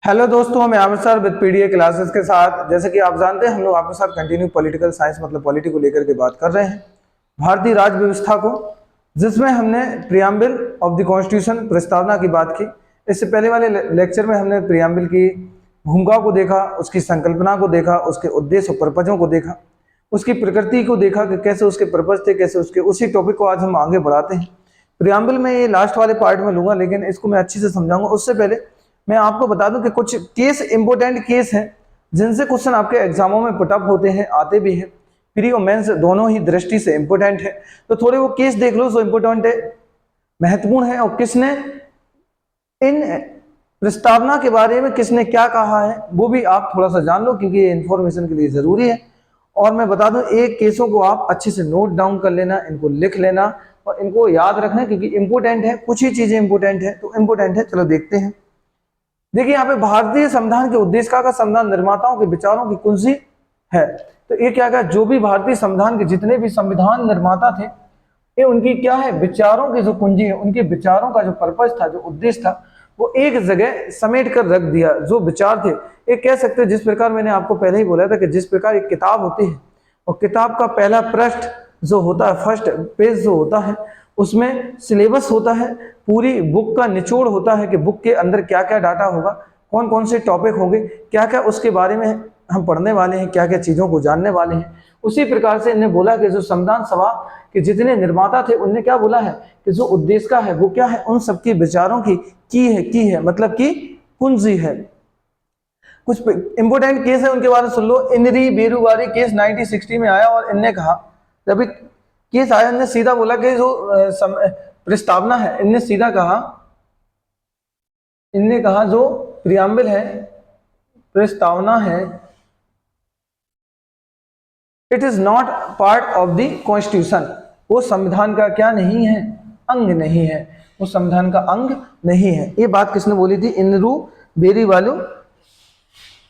Hello दोस्तों, मैं Aamir sir with PDA classes के साथ। जैसे कि आप जानते हैं, हम लोग आपके साथ कंटिन्यू पॉलिटिकल साइंस मतलब पॉलिटी को लेकर के बात कर रहे हैं, भारतीय राज व्यवस्था को, जिसमें हमने प्रियम्बल ऑफ द कॉन्स्टिट्यूशन प्रस्तावना की बात की। इससे पहले वाले लेक्चर में हमने प्रियम्बल की भूमिका को देखा, उसकी संकल्पना को देखा, उसके उद्देश्य और पर्पजों को देखा, उसकी प्रकृति को देखा कि कैसे उसके पर्पज थे, कैसे उसके उसी टॉपिक को आज हम आगे बढ़ाते हैं। प्रियम्बल में ये लास्ट वाले पार्ट में लूंगा, लेकिन इसको मैं अच्छे से समझाऊंगा। उससे पहले मैं आपको बता दूं कि कुछ केस इंपोर्टेंट केस हैं जिनसे क्वेश्चन आपके एग्जामों में पुटअप होते हैं, आते भी हैं, प्री और मेंस दोनों ही दृष्टि से इंपोर्टेंट है। तो थोड़े वो केस देख लो जो इंपोर्टेंट है, महत्वपूर्ण है, और किसने इन प्रस्तावना के बारे में किसने क्या कहा है वो भी आप थोड़ा सा जान लो, क्योंकि ये इंफॉर्मेशन के लिए जरूरी है। और मैं बता दूं, एक केसों को आप अच्छे से नोट डाउन कर लेना, इनको लिख लेना और इनको याद रखना, क्योंकि इंपोर्टेंट है, कुछ ही चीजें इंपोर्टेंट है तो इंपोर्टेंट है। चलो देखते हैं। देखिए यहाँ पे भारतीय संविधान के उद्देश्य का संविधान निर्माताओं के विचारों की कुंजी है। तो ये क्या कहा, जो भी भारतीय संविधान के जितने भी संविधान निर्माता थे, ये उनकी क्या है, विचारों की जो कुंजी है, उनके विचारों का जो पर्पज था, जो उद्देश्य था, वो एक जगह समेट कर रख दिया। जो विचार थे, ये कह सकते हैं, जिस प्रकार मैंने आपको पहले ही बोला था कि जिस प्रकार एक किताब होती है और किताब का पहला पृष्ठ जो होता है, फर्स्ट पेज जो होता है, उसमें सिलेबस होता है, पूरी बुक का निचोड़ होता है कि बुक के अंदर क्या क्या डाटा होगा, कौन कौन से टॉपिक होंगे, क्या क्या उसके बारे में हम पढ़ने वाले हैं, क्या क्या चीज़ों को जानने वाले हैं। उसी प्रकार से इन्हें बोला कि जो संविधान सभा के जितने निर्माता थे, उनने क्या बोला है कि जो उद्देश्य का है वो क्या है, उन सबके विचारों की है मतलब की कुंजी है। कुछ इंपोर्टेंट केस है, उनके बारे में सुन लो। इनरी बेरुवारी केस 1960 में आया और इनने कहा, जब केस आया, इनने सीधा बोला कि जो प्रस्तावना है, इनने सीधा कहा, इनने कहा जो प्रियम्बल है, प्रस्तावना है, it is not part of the constitution. वो संविधान का क्या नहीं है, अंग नहीं है, वो संविधान का अंग नहीं है। ये बात किसने बोली थी, इनरू बेरीवालू,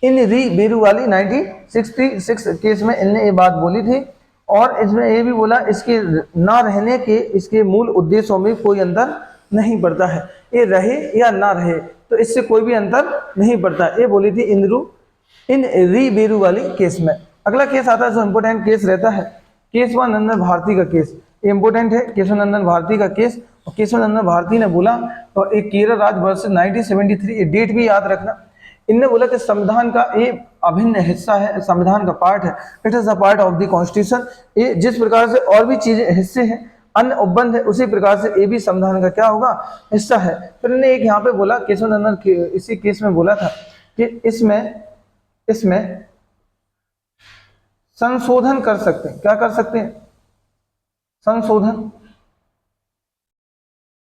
इन री बेरुवाली 1966 केस में इनने ये बात बोली थी। और इसमें ये भी बोला, इसके ना रहने के इसके मूल उद्देश्यों में कोई अंतर नहीं पड़ता है। ये रहे या ना रहे तो इससे कोई भी अंतर नहीं पड़ता, ये बोली थी इन री बेरुवाली केस में। अगला केस आता है जो इंपोर्टेंट केस रहता है, केशवानंदन भारती का केस। इंपोर्टेंट है केशवानंदन भारती का केस। और केशवानंदन भारती ने बोला, और एक केरल राज्य वर्ष 1973, ये डेट भी याद रखना। इनने बोला कि संविधान का ये अभिन्न हिस्सा है, संविधान का पार्ट है, it is a part of the constitution. ये जिस प्रकार से और भी चीजें हिस्से हैं, अन्य उपबंध है, उसी प्रकार से ये भी संविधान का क्या होगा, हिस्सा है। फिर इन्हें एक यहाँ पे बोला, केशवानंदन इसी केस में बोला था कि इसमें संशोधन कर सकते हैं। क्या कर सकते हैं, संशोधन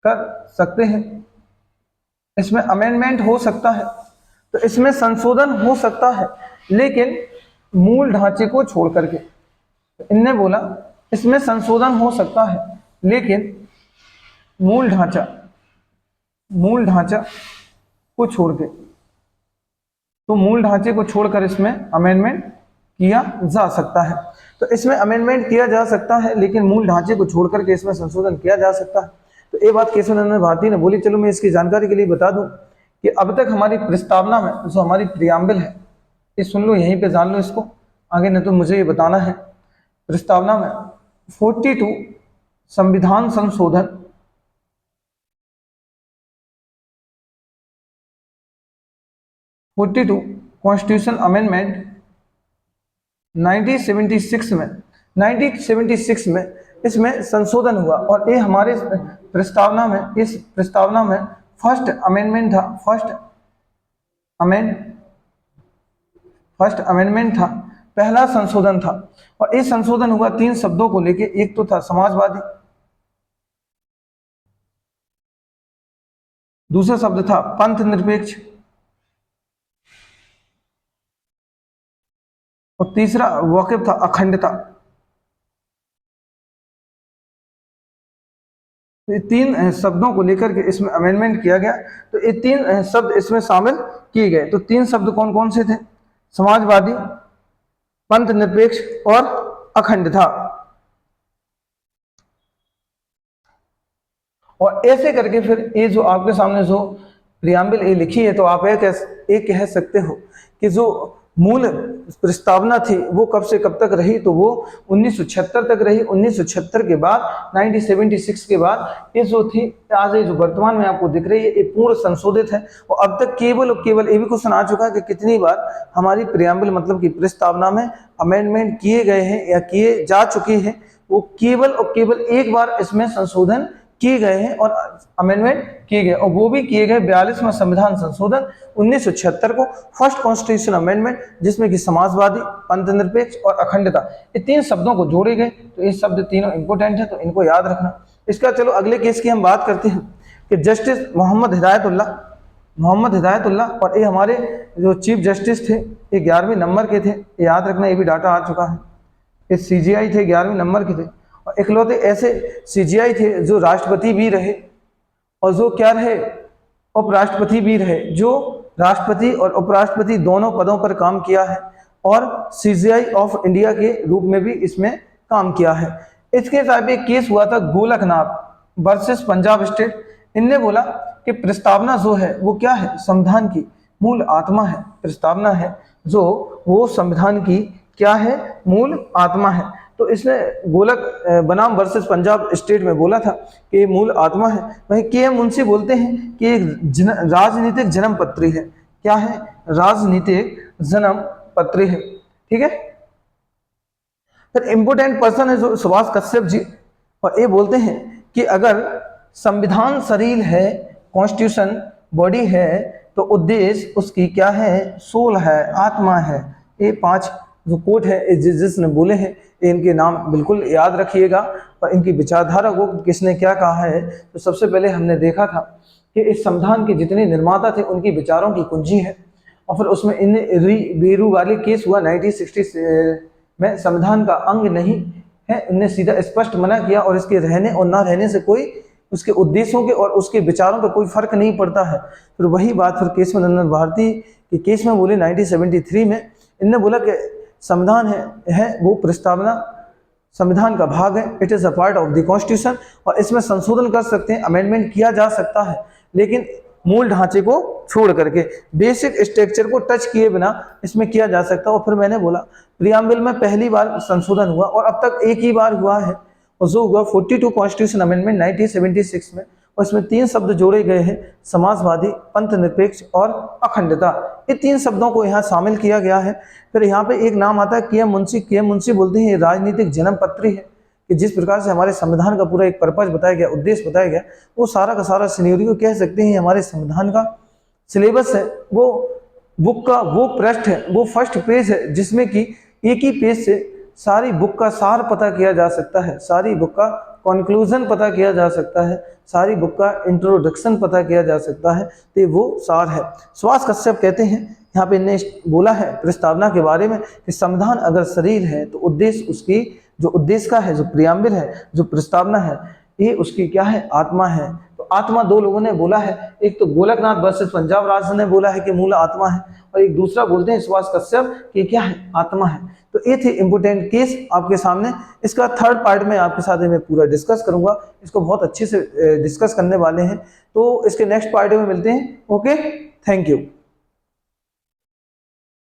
कर सकते हैं, इसमें अमेंडमेंट हो सकता है। तो इसमें संशोधन हो सकता है, लेकिन मूल ढांचे को छोड़ करके। तो इनने बोला इसमें संशोधन हो सकता है, लेकिन मूल ढांचा को छोड़ के, तो मूल ढांचे को छोड़कर इसमें अमेंडमेंट किया जा सकता है। तो इसमें अमेंडमेंट किया जा सकता है, लेकिन मूल ढांचे को छोड़ करके इसमें संशोधन किया जा सकता है। तो ये बात केशवानंदन भारती ने बोली। चलो मैं इसकी जानकारी के लिए बता दूं कि अब तक हमारी प्रस्तावना में जो हमारी प्रियम्बल है, ये सुन लो, यहीं पे जान लो इसको, आगे नहीं तो मुझे ये बताना है। प्रस्तावना में 42 संविधान संशोधन, 42 कॉन्स्टिट्यूशन अमेंडमेंट 1976 में इसमें संशोधन हुआ। और ये हमारे प्रस्तावना में, इस प्रस्तावना में फर्स्ट अमेंडमेंट था, फर्स्ट अमेंडमेंट था, पहला संशोधन था। और ये संशोधन हुआ 3 शब्दों को लेके। एक तो था समाजवादी, दूसरा शब्द था पंथ निरपेक्ष, और तीसरा वाकिफ था अखंडता। तो ये 3 शब्दों को लेकर के इसमें अमेंडमेंट किया गया। तो ये 3 शब्द इसमें शामिल किए गए। तो 3 शब्द कौन कौन से थे, समाजवादी, पंथ निरपेक्ष और अखंडता। और ऐसे करके फिर ये जो आपके सामने जो प्रियम्बल ए लिखी है, तो आप एक कह सकते हो कि जो मूल प्रस्तावना थी वो कब से कब तक रही, तो वो 1976 तक रही। 1976 के बाद 1976 के बाद ये जो थी, आज ये जो वर्तमान में आपको दिख रही है, ये पूर्ण संशोधित है। और अब तक केवल और केवल ये भी क्वेश्चन आ चुका है कि कितनी बार हमारी प्रियम्बल मतलब कि प्रस्तावना में अमेंडमेंट किए गए हैं या किए जा चुके हैं। वो केवल और केवल एक बार इसमें संशोधन किए गए हैं और अमेंडमेंट किए गए, और वो भी किए गए 42वां संविधान संशोधन 1976 को, फर्स्ट कॉन्स्टिट्यूशन अमेंडमेंट, जिसमें कि समाजवादी, पंथनिरपेक्ष और अखंडता, ये 3 शब्दों को जोड़े गए। तो ये शब्द तीनों इंपोर्टेंट है, तो इनको याद रखना। इसका चलो अगले केस की हम बात करते हैं कि जस्टिस मोहम्मद हिदायतुल्लाह, और ये हमारे जो चीफ जस्टिस थे ये 11वें नंबर के थे, याद रखना, ये भी डाटा आ चुका है। ये CJI थे, 11वें नंबर के थे, और इकलौते ऐसे CJI थे जो राष्ट्रपति भी रहे और जो क्या रहे, उपराष्ट्रपति भी रहे, जो राष्ट्रपति और उपराष्ट्रपति दोनों पदों पर काम किया है, और CJI ऑफ इंडिया के रूप में भी इसमें काम किया है। इसके साथ एक केस हुआ था गोलकनाथ वर्सेस पंजाब स्टेट। इनने बोला कि प्रस्तावना जो है वो क्या है, संविधान की मूल आत्मा है। प्रस्तावना है जो वो संविधान की क्या है, मूल आत्मा है। तो इसने गोलक बनाम वर्सेस पंजाब स्टेट में बोला था कि ये मूल आत्मा है। वहीं KM मुंशी बोलते हैं कि एक राजनीतिक जन्म पत्री है। क्या है, राजनीतिक जन्म पत्री है। ठीक है। फिर इंपोर्टेंट पर्सन है जो सुभाष कश्यप जी, और ये बोलते हैं कि अगर संविधान शरीर है, कॉन्स्टिट्यूशन बॉडी है, तो उद्देश्य उसकी क्या है, सोल है, आत्मा है। ये 5 जो कोट है जिसने बोले हैं, इनके नाम बिल्कुल याद रखिएगा, और इनकी विचारधारा को किसने क्या कहा है। तो सबसे पहले हमने देखा था कि इस संविधान के जितने निर्माता थे उनकी विचारों की कुंजी है, और फिर उसमें इन वीरू वाले केस हुआ 1960 में, संविधान का अंग नहीं है, इनने सीधा स्पष्ट मना किया, और इसके रहने और ना रहने से कोई उसके उद्देश्यों के और उसके विचारों पर कोई फर्क नहीं पड़ता है। फिर वही बात फिर केशवनंदन भारती के केस में बोले 1973 में, इनने बोला कि संविधान है वो प्रस्तावना संविधान का भाग है, it is a part of the constitution, और इसमें संशोधन कर सकते हैं, अमेंडमेंट किया जा सकता है, लेकिन मूल ढांचे को छोड़ करके, बेसिक स्ट्रक्चर को टच किए बिना इसमें किया जा सकता है। और फिर मैंने बोला प्रियम्बल में पहली बार संशोधन हुआ और अब तक एक ही बार हुआ है, और जो हुआ 42 कॉन्स्टिट्यूशन अमेंडमेंट 1976 में, और इसमें 3 शब्द जोड़े गए हैं, समाजवादी, पंथनिरपेक्ष और अखंडता। ये 3 शब्दों को यहाँ शामिल किया गया है। फिर यहाँ पे एक नाम आता है KM मुंशी। KM मुंशी बोलते हैं ये राजनीतिक जन्म पत्री है, कि जिस प्रकार से हमारे संविधान का पूरा एक पर्पज बताया गया, उद्देश्य बताया गया, वो सारा का सारा सिनेरियो कह सकते हैं हमारे संविधान का सिलेबस है, वो बुक का वो पृष्ठ है, वो फर्स्ट पेज है, जिसमें कि एक ही पेज से सारी बुक का सार पता किया जा सकता है, सारी बुक का कंक्लूजन पता किया जा सकता है, सारी बुक का इंट्रोडक्शन पता किया जा सकता है। तो वो सार है। सुभाष कश्यप कहते हैं, यहाँ पे इन्हें बोला है प्रस्तावना के बारे में कि संविधान अगर शरीर है तो उद्देश्य उसकी जो उद्देश्य का है, जो प्रियम्बल है, जो प्रस्तावना है, ये उसकी क्या है, आत्मा है। तो आत्मा 2 लोगों ने बोला है, एक तो गोलकनाथ वर्सेस पंजाब राज्य ने बोला है कि मूल आत्मा है, और एक दूसरा बोलते हैं सुभाष कश्यप कि क्या है, आत्मा है। तो ये थे इंपोर्टेंट केस आपके सामने। इसका 3rd पार्ट में आपके साथ मैं पूरा डिस्कस करूंगा, इसको बहुत अच्छे से डिस्कस करने वाले हैं। तो इसके नेक्स्ट पार्ट में मिलते हैं। Okay, thank you.